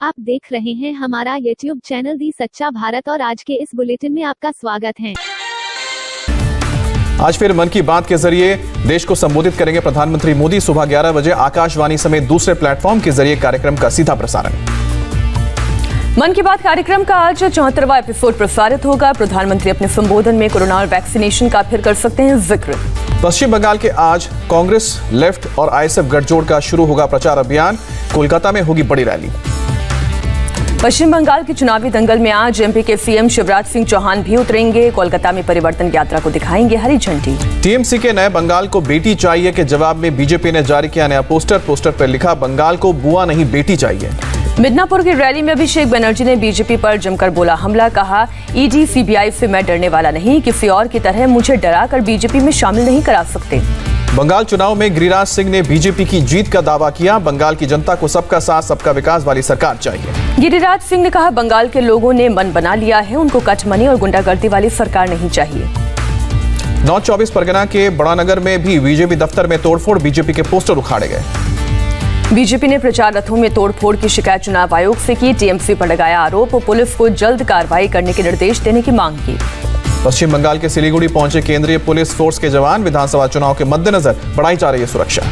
आप देख रहे हैं हमारा YouTube चैनल दी सच्चा भारत और आज के इस बुलेटिन में आपका स्वागत है। आज फिर मन की बात के जरिए देश को संबोधित करेंगे प्रधानमंत्री मोदी। सुबह 11 बजे आकाशवाणी समेत दूसरे प्लेटफॉर्म के जरिए कार्यक्रम का सीधा प्रसारण। मन की बात कार्यक्रम का आज 74वां एपिसोड प्रसारित होगा। प्रधानमंत्री अपने संबोधन में कोरोना और वैक्सीनेशन का फिर कर सकते हैं जिक्र। पश्चिम बंगाल के आज कांग्रेस, लेफ्ट और आईएसएफ गठजोड़ का शुरू होगा प्रचार अभियान। कोलकाता में होगी बड़ी रैली। पश्चिम बंगाल के चुनावी दंगल में आज एमपी के सीएम शिवराज सिंह चौहान भी उतरेंगे। कोलकाता में परिवर्तन यात्रा को दिखाएंगे हरी झंडी। टीएमसी के नए बंगाल को बेटी चाहिए के जवाब में बीजेपी ने जारी किया नया पोस्टर पर लिखा बंगाल को बुआ नहीं बेटी चाहिए। मिदनापुर की रैली में अभिषेक बनर्जी ने बीजेपी पर जमकर बोला हमला। कहा ईडी सीबीआई से मैं डरने वाला नहीं, किसी और की तरह मुझे डरा कर बीजेपी में शामिल नहीं करा सकते। बंगाल चुनाव में गिरिराज सिंह ने बीजेपी की जीत का दावा किया। बंगाल की जनता को सबका साथ सबका विकास वाली सरकार चाहिए। गिरिराज सिंह ने कहा बंगाल के लोगों ने मन बना लिया है, उनको कटमनी और गुंडागर्दी वाली सरकार नहीं चाहिए। नॉर्थ 24 परगना के बड़ानगर में भी बीजेपी दफ्तर में तोड़फोड़, बीजेपी के पोस्टर उखाड़े गए। बीजेपी ने प्रचार रथों में तोड़फोड़ की शिकायत चुनाव आयोग से की। टीएमसी पर लगाया आरोप, पुलिस को जल्द कार्रवाई करने के निर्देश देने की मांग की। पश्चिम बंगाल के सिलीगुड़ी पहुंचे केंद्रीय पुलिस फोर्स के जवान। विधानसभा चुनाव के मद्देनजर बढ़ाई जा रही है सुरक्षा।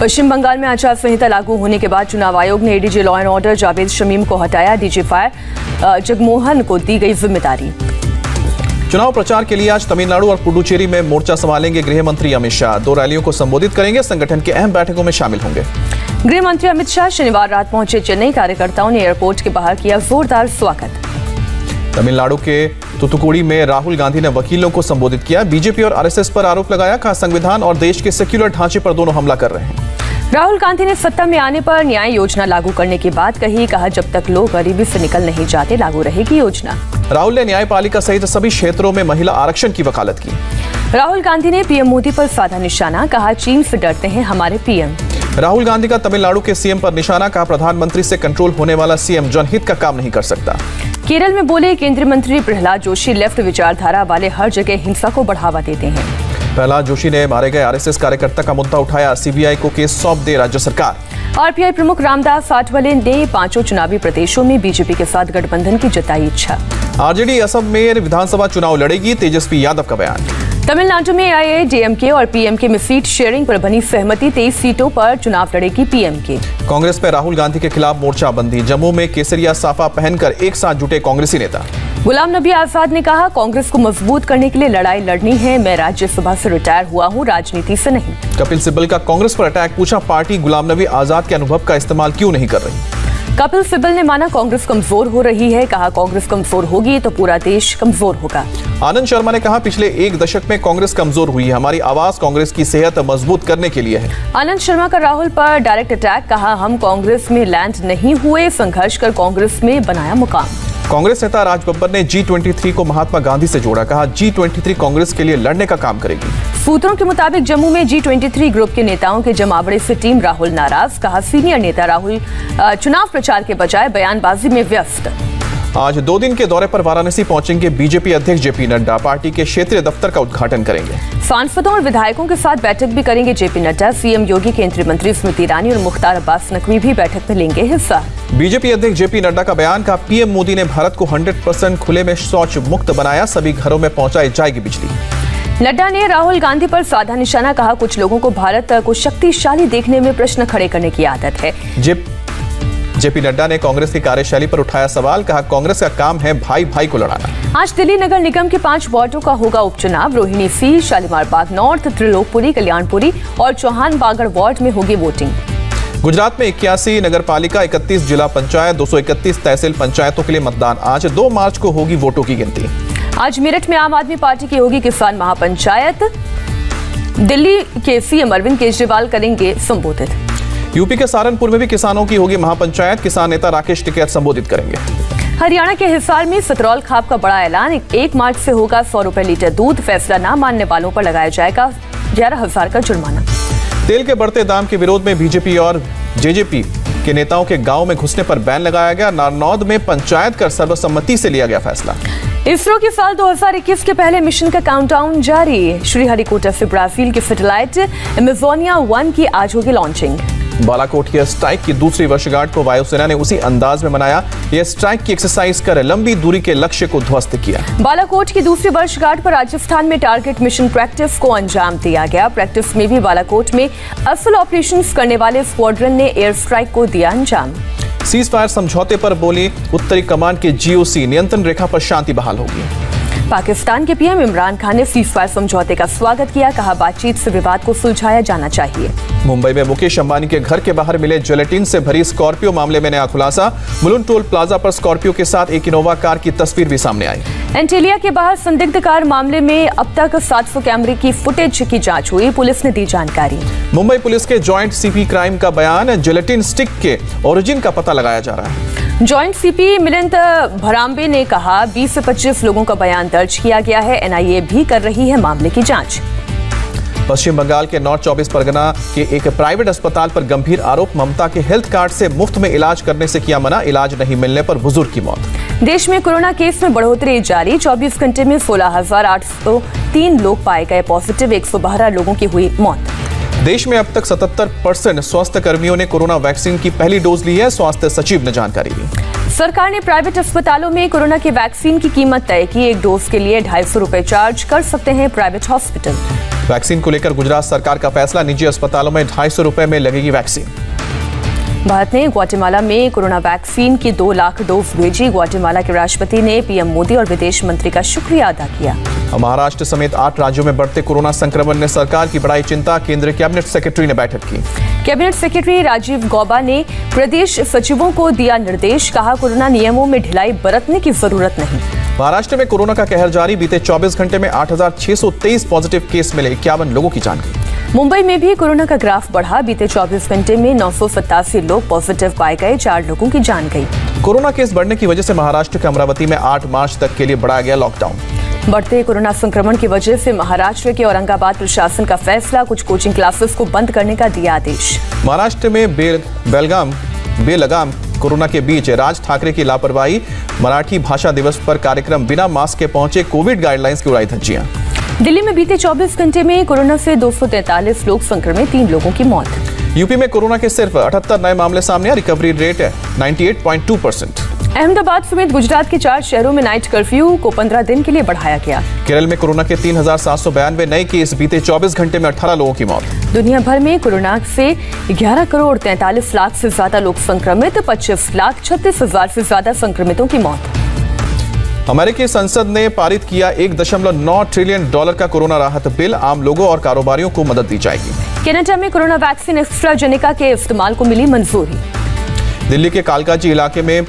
पश्चिम बंगाल में आचार संहिता लागू होने के बाद चुनाव आयोग ने ADG law and order Javed Shamim को हटाया। डीजी फायर जगमोहन को दी गई जिम्मेदारी। चुनाव प्रचार के लिए आज तमिलनाडु और पुडुचेरी में मोर्चा संभालेंगे गृह मंत्री अमित शाह। 2 रैलियों को संबोधित करेंगे। संगठन के अहम बैठकों में शामिल होंगे। गृह मंत्री अमित शाह शनिवार रात पहुंचे चेन्नई। कार्यकर्ताओं ने एयरपोर्ट के बाहर किया जोरदार स्वागत। तमिलनाडु के तुतुकुड़ी में राहुल गांधी ने वकीलों को संबोधित किया। बीजेपी और आरएसएस पर आरोप लगाया। कहा संविधान और देश के सेक्युलर ढांचे पर दोनों हमला कर रहे हैं। राहुल गांधी ने सत्ता में आने पर न्याय योजना लागू करने की बात कही। कहा जब तक लोग गरीबी से निकल नहीं जाते लागू रहेगी योजना। राहुल ने न्यायपालिका सहित सभी क्षेत्रों में महिला आरक्षण की वकालत की। राहुल गांधी ने पीएम मोदी पर साधा निशाना। कहा चीन से डरते हैं हमारे पीएम। राहुल गांधी का तमिलनाडु के सीएम पर निशाना। कहा प्रधानमंत्री से कंट्रोल होने वाला सीएम जनहित का काम नहीं कर सकता। केरल में बोले केंद्रीय मंत्री प्रहलाद जोशी लेफ्ट विचारधारा वाले हर जगह हिंसा को बढ़ावा देते हैं। प्रहलाद जोशी ने मारे गए आरएसएस कार्यकर्ता का मुद्दा उठाया। सीबीआई को केस सौंप दे राज्य सरकार। आरपीआई प्रमुख रामदास आठवले ने 5 चुनावी प्रदेशों में बीजेपी के साथ गठबंधन की जताई इच्छा। आरजेडी असम में विधानसभा चुनाव लड़ेगी। तेजस्वी यादव का बयान। तमिलनाडु में एआईएडीएमके और पीएमके में सीट शेयरिंग पर बनी सहमति। 23 सीटों पर चुनाव लड़ेगी पीएमके। कांग्रेस में राहुल गांधी के खिलाफ मोर्चाबंदी। जम्मू में केसरिया साफा पहनकर एक साथ जुटे कांग्रेसी नेता। गुलाम नबी आजाद ने कहा कांग्रेस को मजबूत करने के लिए लड़ाई लड़नी है। मैं राज्यसभा से रिटायर हुआ हूं, राजनीति से नहीं। कपिल सिब्बल का कांग्रेस पर अटैक। पूछा पार्टी गुलाम नबी आजाद के अनुभव का इस्तेमाल क्यों नहीं कर रही। कपिल सिब्बल ने माना कांग्रेस कमजोर हो रही है। कहा कांग्रेस कमजोर होगी तो पूरा देश कमजोर होगा। आनंद शर्मा ने कहा पिछले 1 दशक में कांग्रेस कमजोर हुई है। हमारी आवाज कांग्रेस की सेहत मजबूत करने के लिए है। आनंद शर्मा का राहुल पर डायरेक्ट अटैक। कहा हम कांग्रेस में लैंड नहीं हुए, संघर्ष कर कांग्रेस में बनाया मुकाम। कांग्रेस नेता राज बब्बर ने G23 को महात्मा गांधी से जोड़ा। कहा G23 कांग्रेस के लिए लड़ने का काम करेगी। सूत्रों के मुताबिक जम्मू में G23 ग्रुप के नेताओं के जमावड़े से टीम राहुल नाराज। कहा सीनियर नेता राहुल चुनाव प्रचार के बजाय बयानबाजी में व्यस्त। आज 2 दिन के दौरे पर वाराणसी पहुंचेंगे बीजेपी अध्यक्ष जेपी नड्डा। पार्टी के क्षेत्रीय दफ्तर का उद्घाटन करेंगे। सांसदों और विधायकों के साथ बैठक भी करेंगे जेपी नड्डा। सीएम योगी, केंद्रीय मंत्री स्मृति ईरानी और मुख्तार अब्बास नकवी भी बैठक में लेंगे हिस्सा। बीजेपी अध्यक्ष जेपी नड्डा का बयान। कहा पीएम मोदी ने भारत को 100% खुले में शौच मुक्त बनाया। सभी घरों में पहुंचाई जाएगी बिजली। नड्डा ने राहुल गांधी पर साधा निशाना। कहा कुछ लोगों को भारत को शक्तिशाली देखने में प्रश्न खड़े करने की आदत है। जेपी नड्डा ने कांग्रेस की कार्यशैली पर उठाया सवाल। कहा कांग्रेस का काम है भाई भाई को लड़ाना। आज दिल्ली नगर निगम के 5 वार्डों का होगा उपचुनाव। रोहिणी सी, शालीमार बाग नॉर्थ, त्रिलोकपुरी, कल्याणपुरी और चौहान बागड़ वार्ड में होगी वोटिंग। गुजरात में 81 नगर पालिका, 31 जिला पंचायत, 231 तहसील पंचायतों के लिए मतदान। आज 2 मार्च को होगी वोटों की गिनती। आज मेरठ में आम आदमी पार्टी की होगी किसान महापंचायत। दिल्ली के सीएम अरविंद केजरीवाल करेंगे संबोधित। यूपी के सहारनपुर में भी किसानों की होगी महापंचायत। किसान नेता राकेश टिकैत संबोधित करेंगे। हरियाणा के हिसार में सतरौल खाप का बड़ा ऐलान। 1 मार्च से होगा 100 रुपए लीटर दूध। फैसला न मानने वालों पर लगाया जाएगा 11,000 का जुर्माना। तेल के बढ़ते दाम के विरोध में बीजेपी और जेजेपी के नेताओं के गांव में घुसने पर बैन लगाया गया। नारनौद में पंचायत कर सर्वसम्मति से लिया गया फैसला। इसरो के साल 2021 के पहले मिशन का काउंटडाउन जारी। श्रीहरिकोटा से ब्राजील की सैटेलाइट अमेजोनिया 1 की आज होगी लॉन्चिंग। बालाकोट एयर स्ट्राइक की दूसरी वर्षगांठ को वायुसेना ने उसी अंदाज में मनाया। एयर स्ट्राइक की एक्सरसाइज कर लंबी दूरी के लक्ष्य को ध्वस्त किया। बालाकोट की दूसरी वर्षगांठ पर राजस्थान में टारगेट मिशन प्रैक्टिस को अंजाम दिया गया। प्रैक्टिस में भी बालाकोट में असल ऑपरेशंस करने वाले स्क्वाड्रन ने एयर स्ट्राइक को दिया अंजाम। सीज फायर समझौते पर बोली उत्तरी कमान के जीओसी, नियंत्रण रेखा पर शांति बहाल होगी। पाकिस्तान के पीएम इमरान खान ने सीज फायर समझौते का स्वागत किया, कहा बातचीत से विवाद को सुलझाया जाना चाहिए। मुंबई में मुकेश अंबानी के घर के बाहर मिले जेलेटिन से भरी स्कॉर्पियो मामले में नया खुलासा। मुलुंड टोल प्लाजा पर स्कॉर्पियो के साथ एक इनोवा कार की तस्वीर भी सामने आई। एंटेलिया के बाहर संदिग्ध कार मामले में अब तक 700 कैमरे की फुटेज की जांच हुई, पुलिस ने दी जानकारी। मुंबई पुलिस के जॉइंट सीपी क्राइम का बयान, जेलेटिन स्टिक के ओरिजिन का पता लगाया जा रहा है। जॉइंट सीपी मिलिंद भराम्बे ने कहा 20 से 25 लोगों का बयान दर्ज किया गया है। एनआईए भी कर रही है मामले की जांच। पश्चिम बंगाल के नॉर्थ 24 परगना के एक प्राइवेट अस्पताल पर गंभीर आरोप, ममता के हेल्थ कार्ड से मुफ्त में इलाज करने से किया मना, इलाज नहीं मिलने पर बुजुर्ग की मौत। देश में कोरोना केस में बढ़ोतरी जारी, 24 घंटे में 16,803 लोग पाए गए पॉजिटिव, 112 लोगों की हुई मौत। देश में अब तक 77% स्वास्थ्य कर्मियों ने कोरोना वैक्सीन की पहली डोज ली है, स्वास्थ्य सचिव ने जानकारी दी। सरकार ने प्राइवेट अस्पतालों में कोरोना की वैक्सीन की कीमत तय की, एक डोज के लिए 250 रुपए चार्ज कर सकते हैं प्राइवेट हॉस्पिटल। वैक्सीन को लेकर गुजरात सरकार का फैसला, निजी अस्पतालों में 250 रुपए में लगेगी वैक्सीन। भारत ने ग्वाटेमाला में कोरोना वैक्सीन की 2 लाख डोज भेजी। ग्वाटेमाला के राष्ट्रपति ने पीएम मोदी और विदेश मंत्री का शुक्रिया अदा किया। महाराष्ट्र समेत 8 राज्यों में बढ़ते कोरोना संक्रमण ने सरकार की बढ़ाई चिंता, केंद्रीय कैबिनेट सेक्रेटरी ने बैठक की। कैबिनेट सेक्रेटरी राजीव गौबा ने प्रदेश सचिवों को दिया निर्देश, कहा कोरोना नियमों में ढिलाई बरतने की जरूरत नहीं। महाराष्ट्र में कोरोना का कहर जारी, बीते 24 घंटे में 8,623 पॉजिटिव केस मिले, 51 लोगों की जान गई। मुंबई में भी कोरोना का ग्राफ बढ़ा, बीते 24 घंटे में 987 लोग पॉजिटिव पाए गए, 4 लोगों की जान गई। कोरोना केस बढ़ने की वजह से महाराष्ट्र के अमरावती में 8 मार्च तक के लिए बढ़ाया गया लॉकडाउन। बढ़ते कोरोना संक्रमण की वजह से महाराष्ट्र के औरंगाबाद प्रशासन का फैसला, कुछ कोचिंग क्लासेस को बंद करने का दिया आदेश। महाराष्ट्र में बेलगाम कोरोना के बीच राज ठाकरे की लापरवाही, मराठी भाषा दिवस पर कार्यक्रम, बिना मास्क के पहुंचे, कोविड गाइडलाइंस की उड़ाई धज्जियां। दिल्ली में बीते 24 घंटे में कोरोना से 243 लोग संक्रमित, 3 लोगों की मौत। यूपी में कोरोना के सिर्फ 78 नए मामले सामने, रिकवरी रेट 98.2%। अहमदाबाद समेत गुजरात के 4 शहरों में नाइट कर्फ्यू को 15 दिन के लिए बढ़ाया गया। केरल में कोरोना के 3,792 नए केस, बीते 24 घंटे में 18 लोगों की मौत। दुनिया भर में कोरोना से 11 करोड़ 43 लाख से ज्यादा लोग संक्रमित, 25,36,000 से ज्यादा संक्रमितों की मौत। अमेरिकी संसद ने पारित किया $1.9 ट्रिलियन का कोरोना राहत बिल, आम लोगों और कारोबारियों को मदद दी जाएगी। कनाडा में कोरोना वैक्सीन एस्ट्राजेनेका के इस्तेमाल को मिली मंजूरी। दिल्ली के कालकाजी इलाके में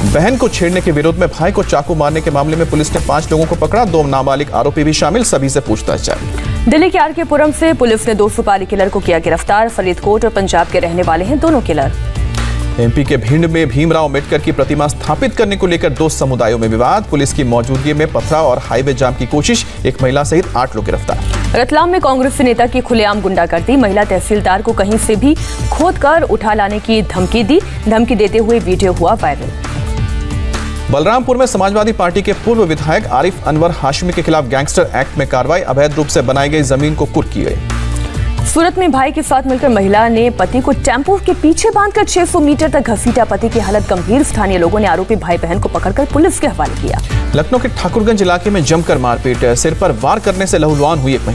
बहन को छेड़ने के विरोध में भाई को चाकू मारने के मामले में पुलिस ने 5 लोगों को पकड़ा, 2 नाबालिग आरोपी भी शामिल, सभी से पूछताछ जारी। दिल्ली के आर.के. पुरम से पुलिस ने 2 सुपारी किलर को किया गिरफ्तार, फरीदकोट और पंजाब के रहने वाले हैं दोनों किलर। एमपी के भिंड में भीमराव अम्बेडकर की प्रतिमा स्थापित करने को लेकर 2 समुदायों में विवाद, पुलिस की मौजूदगी में पथराव और हाईवे जाम की कोशिश, एक महिला सहित 8 लोग गिरफ्तार। रतलाम में कांग्रेस नेता की खुलेआम गुंडागर्दी, महिला तहसीलदार को कहीं से भी खोदकर उठा लाने की धमकी दी, धमकी देते हुए वीडियो हुआ वायरल। बलरामपुर में समाजवादी पार्टी के पूर्व विधायक आरिफ अनवर हाशमी के खिलाफ गैंगस्टर एक्ट में कार्रवाई, अवैध रूप से बनाई गई जमीन को कुर्क की गई। सूरत में भाई के साथ मिलकर महिला ने पति को टेम्पो के पीछे बांधकर 600 मीटर तक घसीटा, पति की हालत गंभीर, स्थानीय लोगों ने आरोपी भाई बहन को पकड़कर पुलिस के हवाले किया। लखनऊ के ठाकुरगंज इलाके में जमकर मारपीट, सिर पर वार करने से लहूलुहान हुई एक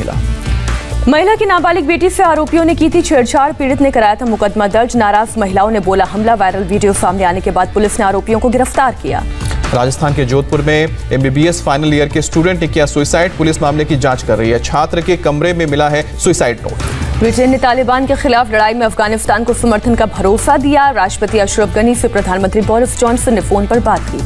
महिला की नाबालिग बेटी से आरोपियों ने की थी छेड़छाड़, पीड़ित ने कराया था मुकदमा दर्ज, नाराज महिलाओं ने बोला हमला, वायरल वीडियो सामने आने के बाद पुलिस ने आरोपियों को गिरफ्तार किया। राजस्थान के जोधपुर में MBBS फाइनल ईयर के स्टूडेंट ने किया सुसाइड, पुलिस मामले की जांच कर रही है, छात्र के कमरे में मिला है सुसाइड नोट। ब्रिटेन ने तालिबान के खिलाफ लड़ाई में अफगानिस्तान को समर्थन का भरोसा दिया, राष्ट्रपति अशरफ गनी से प्रधानमंत्री बोरिस जॉनसन ने फोन पर बात की।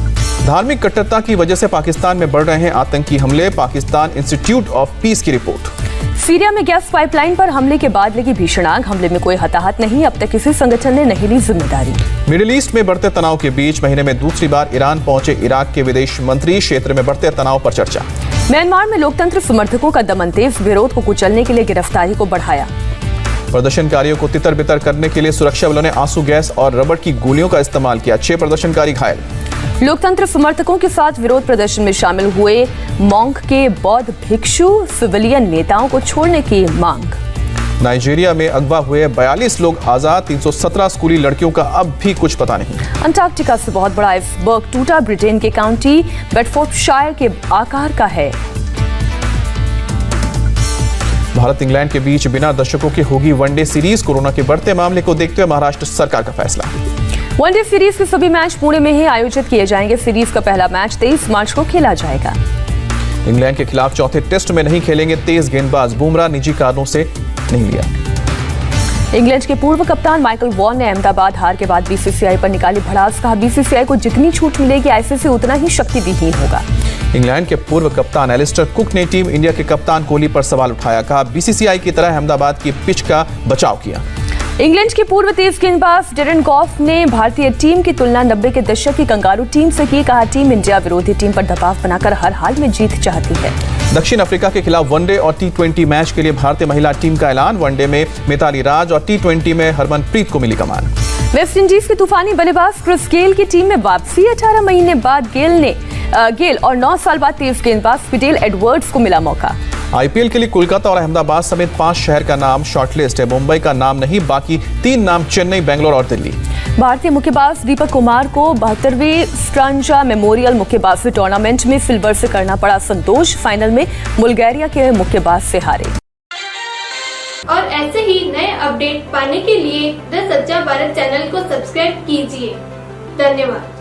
धार्मिक कट्टरता की वजह से पाकिस्तान में बढ़ रहे हैं आतंकी हमले, पाकिस्तान इंस्टीट्यूट ऑफ पीस की रिपोर्ट। सीरिया में गैस पाइपलाइन पर हमले के बाद लगी भीषण आग, हमले में कोई हताहत नहीं, अब तक किसी संगठन ने नहीं ली जिम्मेदारी। मिडिल ईस्ट में बढ़ते तनाव के बीच महीने में दूसरी बार ईरान पहुंचे इराक के विदेश मंत्री, क्षेत्र में बढ़ते तनाव पर चर्चा। म्यांमार में लोकतंत्र समर्थकों का दमन तेज, विरोध को कुचलने के लिए गिरफ्तारी को बढ़ाया। प्रदर्शनकारियों को तितर बितर करने के लिए सुरक्षा बलों ने आंसू गैस और रबड़ की गोलियों का इस्तेमाल किया, 6 प्रदर्शनकारी घायल। लोकतंत्र समर्थकों के साथ विरोध प्रदर्शन में शामिल हुए मॉन्क के बौद्ध भिक्षु, सिविलियन नेताओं को छोड़ने की मांग। नाइजीरिया में अगवा हुए 42 लोग आजाद, 317 स्कूली लड़कियों का अब भी कुछ पता नहीं। अंटार्कटिका से बहुत बड़ा आइसबर्ग टूटा, ब्रिटेन के काउंटी बेडफोर्डशायर के आकार का है। भारत इंग्लैंड के बीच बिना दर्शकों की होगी वनडे सीरीज, कोरोना के बढ़ते मामले को देखते हुए महाराष्ट्र सरकार का फैसला। वनडे सीरीज के सभी मैच पुणे में ही आयोजित किए जाएंगे। सीरीज का पहला मैच 23 मार्च को खेला जाएगा। इंग्लैंड के खिलाफ चौथे टेस्ट में नहीं खेलेंगे तेज गेंदबाज, बुमराह निजी कारणों से नहीं लिया। इंग्लैंड के पूर्व कप्तान माइकल वॉन ने अहमदाबाद हार के बाद बीसीसीआई पर निकाली भड़ास। कहा, बीसीसीआई को जितनी छूट मिलेगी आईसीसी उतना ही शक्ति विहीन होगा। इंग्लैंड के पूर्व कप्तान एलिस्टर कुक ने टीम इंडिया के कप्तान कोहली पर सवाल उठाया। कहा, बीसीसीआई की तरह अहमदाबाद की पिच का बचाव किया। इंग्लैंड के पूर्व तेज गेंदबाज डेरेन गॉफ ने भारतीय टीम की तुलना 90 के दशक की कंगारू टीम से की। कहा, टीम इंडिया विरोधी टीम पर दबाव बनाकर हर हाल में जीत चाहती है। दक्षिण अफ्रीका के खिलाफ वनडे और टी20 मैच के लिए भारतीय महिला टीम का ऐलान। वनडे में मिताली राज और टी20 में हरमनप्रीत को मिली कमान। वेस्ट इंडीज के तूफानी बल्लेबाज क्रिस गेल की टीम में वापसी। 18 महीने बाद गेल और 9 साल बाद तेज गेंदबाज फिडेल एडवर्ड्स को मिला मौका। आईपीएल के लिए कोलकाता और अहमदाबाद समेत 5 शहर का नाम शॉर्टलिस्ट है। मुंबई का नाम नहीं, बाकी 3 नाम चेन्नई, बेंगलोर और दिल्ली। भारतीय मुक्केबाज दीपक कुमार को 72वें स्ट्रांजा मेमोरियल मुक्केबाजी टूर्नामेंट में सिल्वर से करना पड़ा संतोष। फाइनल में बुल्गारिया के मुक्केबाज से हारे। और ऐसे ही नए अपडेट पाने के लिए द सच्चा भारत चैनल को सब्सक्राइब कीजिए। धन्यवाद।